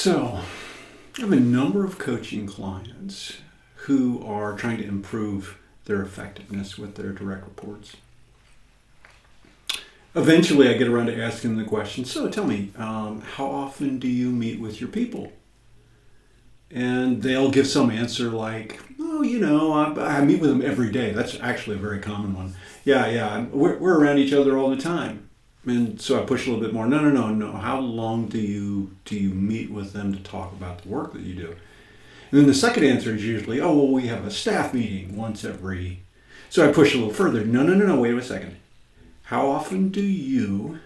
So, I have a number of coaching clients who are trying to improve their effectiveness with their direct reports. Eventually, I get around to asking the question, so tell me, how often do you meet with your people? And they'll give some answer like, oh, I meet with them every day. That's actually a very common one. Yeah, we're around each other all the time. And so I push a little bit more. No. How long do you meet with them to talk about the work that you do? And then the second answer is usually, oh, well, we have a staff meeting once every. So I push a little further. No, wait a second. How often do you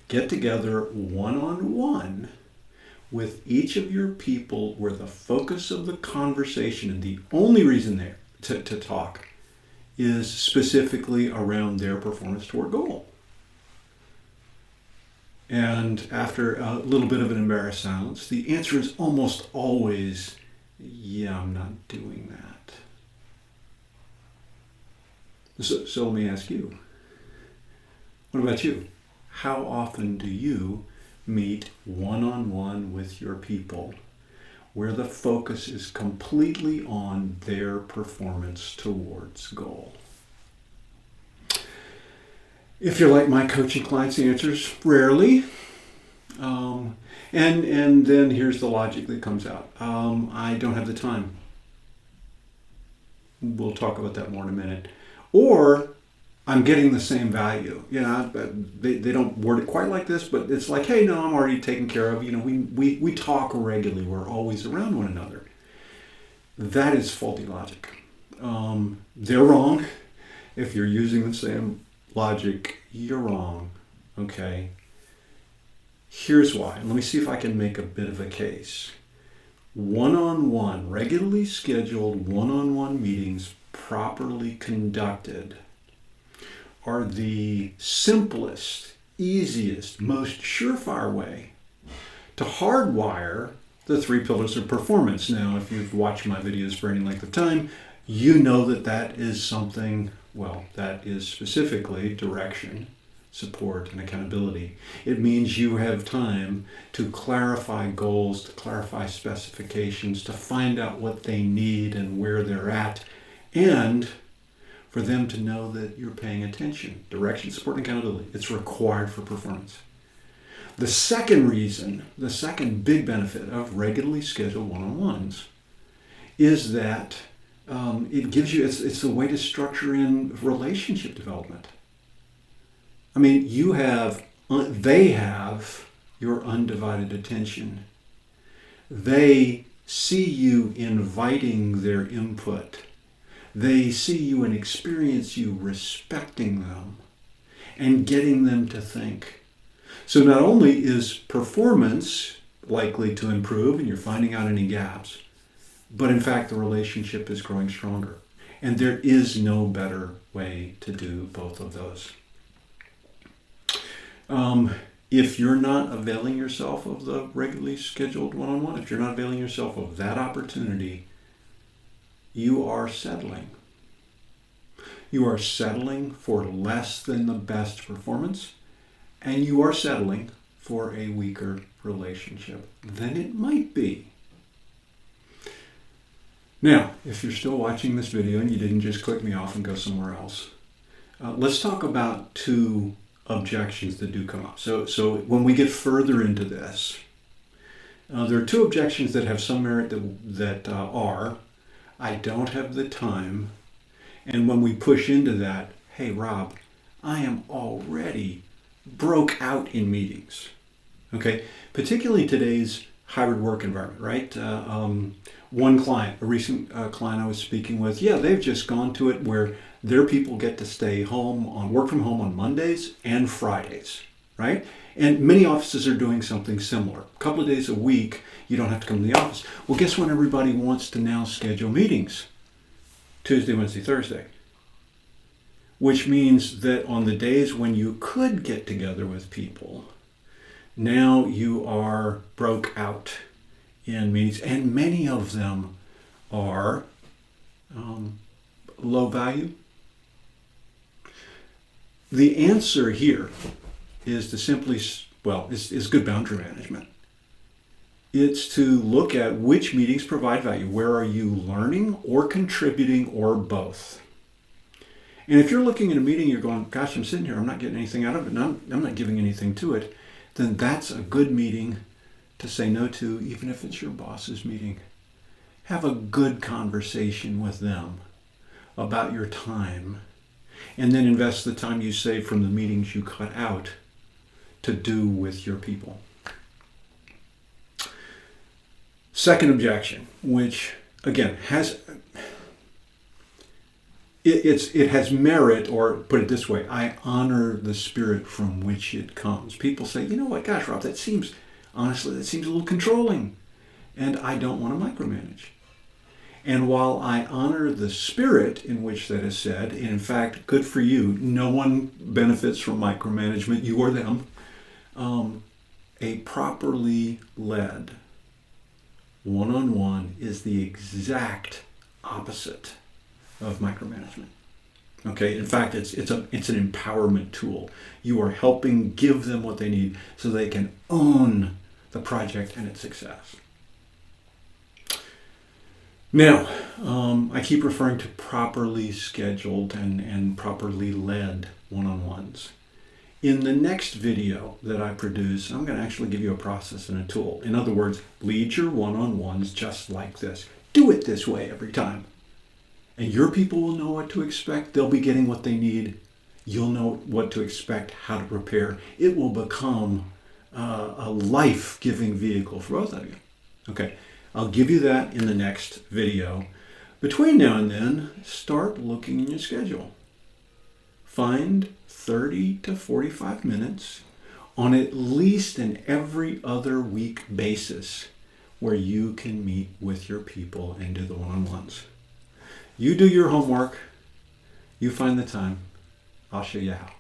get together one-on-one with each of your people where the focus of the conversation and the only reason there to talk is specifically around their performance toward goal? And after a little bit of an embarrassed silence, the answer is almost always, yeah, I'm not doing that. So let me ask you, what about you? How often do you meet one-on-one with your people where the focus is completely on their performance towards goal? If you're like my coaching clients, the answer is rarely. And then here's the logic that comes out. I don't have the time. We'll talk about that more in a minute. Or I'm getting the same value. They don't word it quite like this, but it's like, hey, no, I'm already taken care of. We talk regularly. We're always around one another. That is faulty logic. They're wrong. If you're using the same logic, you're wrong. Okay. Here's why. Let me see if I can make a bit of a case. One-on-one, regularly scheduled one-on-one meetings properly conducted are the simplest, easiest, most surefire way to hardwire the 3 pillars of performance. Now, if you've watched my videos for any length of time, you know that is something, that is specifically direction, support, and accountability. It means you have time to clarify goals, to clarify specifications, to find out what they need and where they're at, and for them to know that you're paying attention. Direction, support, and accountability. It's required for performance. The second reason, the second big benefit of regularly scheduled one-on-ones is that it gives you, it's a way to structure in relationship development. I mean, they have your undivided attention. They see you inviting their input. They see you and experience you respecting them and getting them to think. So not only is performance likely to improve and you're finding out any gaps, but in fact the relationship is growing stronger. And there is no better way to do both of those. If you're not availing yourself of the regularly scheduled one-on-one, if you're not availing yourself of that opportunity, you are settling. You are settling for less than the best performance, and you are settling for a weaker relationship than it might be. Now, if you're still watching this video and you didn't just click me off and go somewhere else, let's talk about 2 objections that do come up. So when we get further into this, there are 2 objections that have some merit that are, I don't have the time, and when we push into that, hey Rob, I am already broke out in meetings. Okay, particularly today's hybrid work environment, right? One client, a recent client I was speaking with, they've just gone to it where their people get to stay home work from home on Mondays and Fridays, right? And many offices are doing something similar. A couple of days a week, you don't have to come to the office. Well, guess what? Everybody wants to now schedule meetings. Tuesday, Wednesday, Thursday. Which means that on the days when you could get together with people, now you are broke out in meetings, and many of them are low value. The answer here is to simply, is good boundary management. It's to look at which meetings provide value. Where are you learning or contributing or both? And if you're looking at a meeting, you're going, gosh, I'm sitting here, I'm not getting anything out of it, and I'm not giving anything to it, then that's a good meeting to say no to, even if it's your boss's meeting. Have a good conversation with them about your time, and then invest the time you save from the meetings you cut out to do with your people. Second objection, which again it has merit, or put it this way, I honor the spirit from which it comes. People say, you know what, gosh, Rob, honestly, that seems a little controlling, and I don't want to micromanage. And while I honor the spirit in which that is said, and in fact, good for you, no one benefits from micromanagement, you or them, a properly led one-on-one is the exact opposite of micromanagement. Okay, in fact, it's an empowerment tool. You are helping give them what they need so they can own the project and its success. Now, I keep referring to properly scheduled and properly led one-on-ones. In the next video that I produce, I'm going to actually give you a process and a tool. In other words, lead your one-on-ones just like this. Do it this way every time. And your people will know what to expect. They'll be getting what they need. You'll know what to expect, how to prepare. It will become a life-giving vehicle for both of you. Okay, I'll give you that in the next video. Between now and then, start looking in your schedule. Find 30 to 45 minutes on at least an every other week basis where you can meet with your people and do the one-on-ones. You do your homework. You find the time. I'll show you how.